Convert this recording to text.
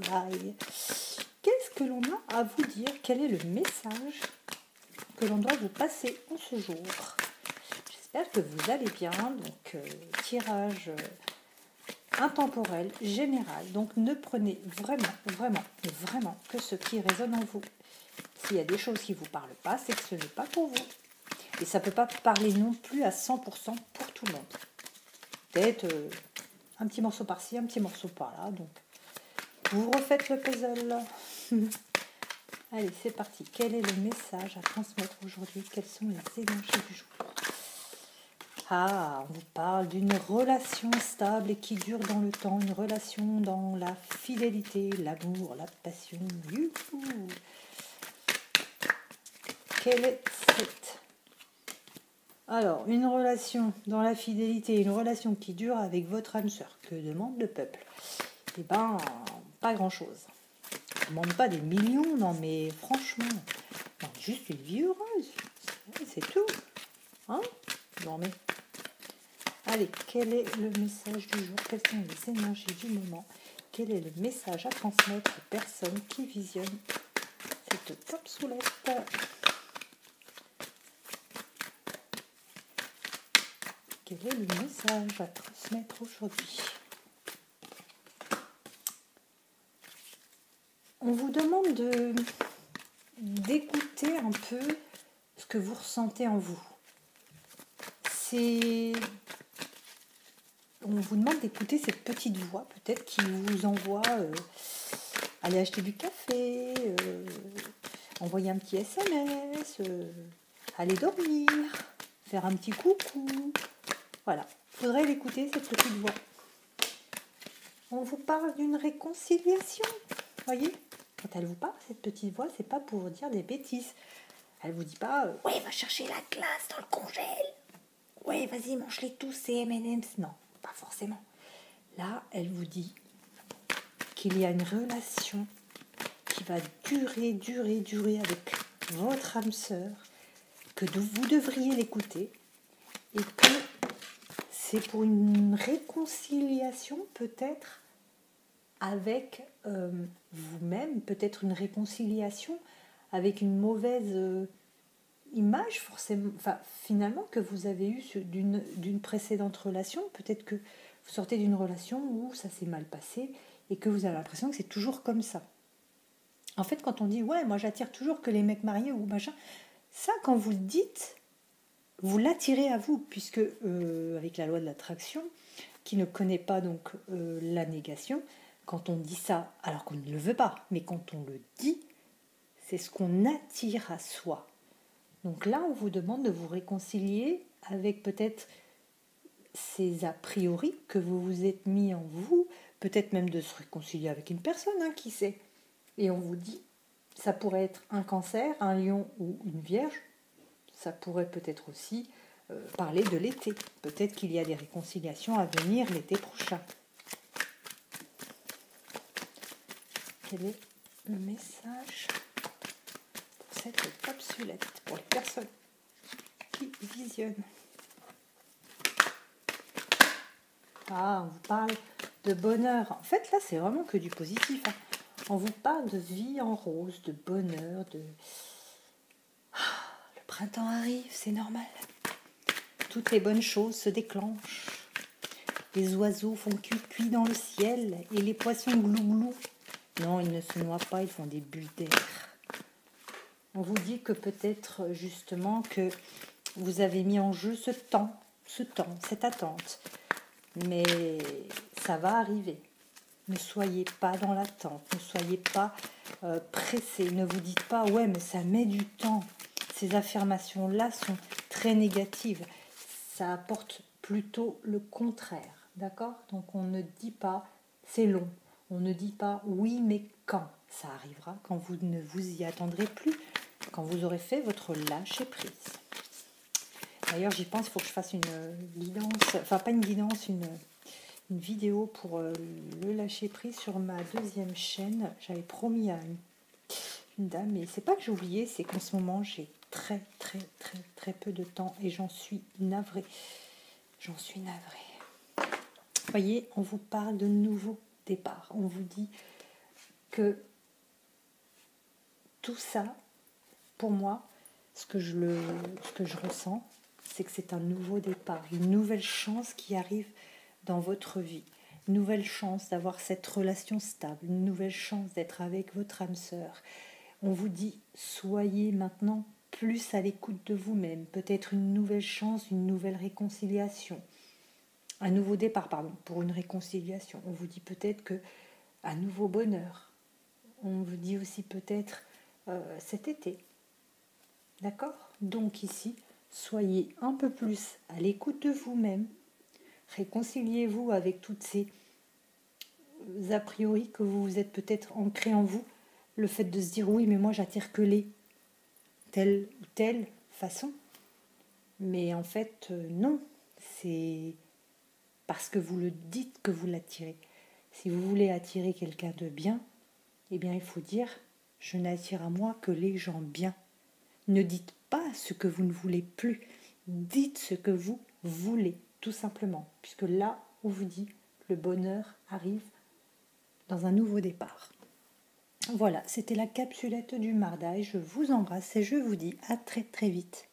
travail. Qu'est-ce que l'on a à vous dire? Quel est le message que l'on doit vous passer en ce jour? J'espère que vous allez bien. Donc, tirage intemporel, général. Donc, ne prenez vraiment que ce qui résonne en vous. S'il y a des choses qui ne vous parlent pas, c'est que ce n'est pas pour vous. Et ça ne peut pas parler non plus à 100% pour tout le monde. Peut-être un petit morceau par-ci, un petit morceau par-là. Donc, vous refaites le puzzle. Allez, c'est parti. Quel est le message à transmettre aujourd'hui? Quelles sont les énergies du jour? Ah, on vous parle d'une relation stable et qui dure dans le temps. Une relation dans la fidélité, l'amour, la passion. Youhou! Quelle est cette... Alors, une relation dans la fidélité, une relation qui dure avec votre âme sœur. Que demande le peuple? Eh ben, pas grand-chose. On ne demande pas des millions, non, mais franchement, non, juste une vie heureuse. C'est tout. Hein? Non, mais... Allez, quel est le message du jour? Quelles sont les énergies du moment? Quel est le message à transmettre aux personnes qui visionnent cette capsoulette? Quel est le message à transmettre aujourd'hui? On vous demande d'écouter un peu ce que vous ressentez en vous. On vous demande d'écouter cette petite voix peut-être qui vous envoie aller acheter du café, envoyer un petit SMS, aller dormir, faire un petit coucou. Voilà, il faudrait l'écouter cette petite voix. On vous parle d'une réconciliation, voyez? Quand elle vous parle, cette petite voix, c'est pas pour vous dire des bêtises. Elle vous dit pas ouais, va chercher la glace dans le congèle. Ouais, vas-y, mange-les tous ces M&M's. Non, pas forcément. Là, elle vous dit qu'il y a une relation qui va durer avec votre âme sœur, que vous devriez l'écouter et que c'est pour une réconciliation peut-être avec vous-même, peut-être une réconciliation avec une mauvaise image forcément, enfin, finalement que vous avez eue d'une précédente relation. Peut-être que vous sortez d'une relation où ça s'est mal passé et que vous avez l'impression que c'est toujours comme ça. En fait, quand on dit ouais, moi j'attire toujours que les mecs mariés ou machin, ça quand vous le dites, vous l'attirez à vous, puisque avec la loi de l'attraction, qui ne connaît pas donc la négation, quand on dit ça, alors qu'on ne le veut pas, mais quand on le dit, c'est ce qu'on attire à soi. Donc là, on vous demande de vous réconcilier avec peut-être ces a priori que vous vous êtes mis en vous, peut-être même de se réconcilier avec une personne, hein, qui sait. Et on vous dit, ça pourrait être un cancer, un lion ou une vierge. Ça pourrait peut-être aussi parler de l'été. Peut-être qu'il y a des réconciliations à venir l'été prochain. Quel est le message pour cette capsulette, pour les personnes qui visionnent? Ah, on vous parle de bonheur. En fait, là, c'est vraiment que du positif, hein. On vous parle de vie en rose, de bonheur, de... Le printemps arrive, c'est normal. Toutes les bonnes choses se déclenchent. Les oiseaux font cuit dans le ciel et les poissons glou-glou. Non, ils ne se noient pas, ils font des bulles d'air. On vous dit que peut-être justement que vous avez mis en jeu ce temps, cette attente. Mais ça va arriver. Ne soyez pas dans l'attente, ne soyez pas pressés. Ne vous dites pas ouais, mais ça met du temps. Ces affirmations-là sont très négatives. Ça apporte plutôt le contraire, d'accord? Donc on ne dit pas c'est long. On ne dit pas oui, mais quand? Ça arrivera quand vous ne vous y attendrez plus, quand vous aurez fait votre lâcher prise. D'ailleurs, j'y pense, il faut que je fasse une guidance, enfin pas une guidance, une vidéo pour le lâcher prise sur ma deuxième chaîne. J'avais promis à une dame, mais c'est pas que j'ai oublié, c'est qu'en ce moment j'ai très peu de temps et j'en suis navrée. Vous voyez, on vous parle de nouveau départ. On vous dit que tout ça, pour moi, ce que je ressens, c'est que c'est un nouveau départ, une nouvelle chance qui arrive dans votre vie. Une nouvelle chance d'avoir cette relation stable, une nouvelle chance d'être avec votre âme sœur. On vous dit, soyez maintenant plus à l'écoute de vous-même, peut-être une nouvelle chance, une nouvelle réconciliation, un nouveau départ, pardon, pour une réconciliation. On vous dit peut-être que un nouveau bonheur. On vous dit aussi peut-être cet été. D'accord? Donc ici, soyez un peu plus à l'écoute de vous-même. Réconciliez-vous avec toutes ces a priori que vous vous êtes peut-être ancré en vous. Le fait de se dire oui, mais moi j'attire que les telle ou telle façon. Mais en fait, non. C'est parce que vous le dites que vous l'attirez. Si vous voulez attirer quelqu'un de bien, eh bien il faut dire je n'attire à moi que les gens bien. Ne dites pas ce que vous ne voulez plus. Dites ce que vous voulez, tout simplement. Puisque là, on vous dit, le bonheur arrive dans un nouveau départ. Voilà, c'était la capsulette du mardi. Je vous embrasse et je vous dis à très très vite.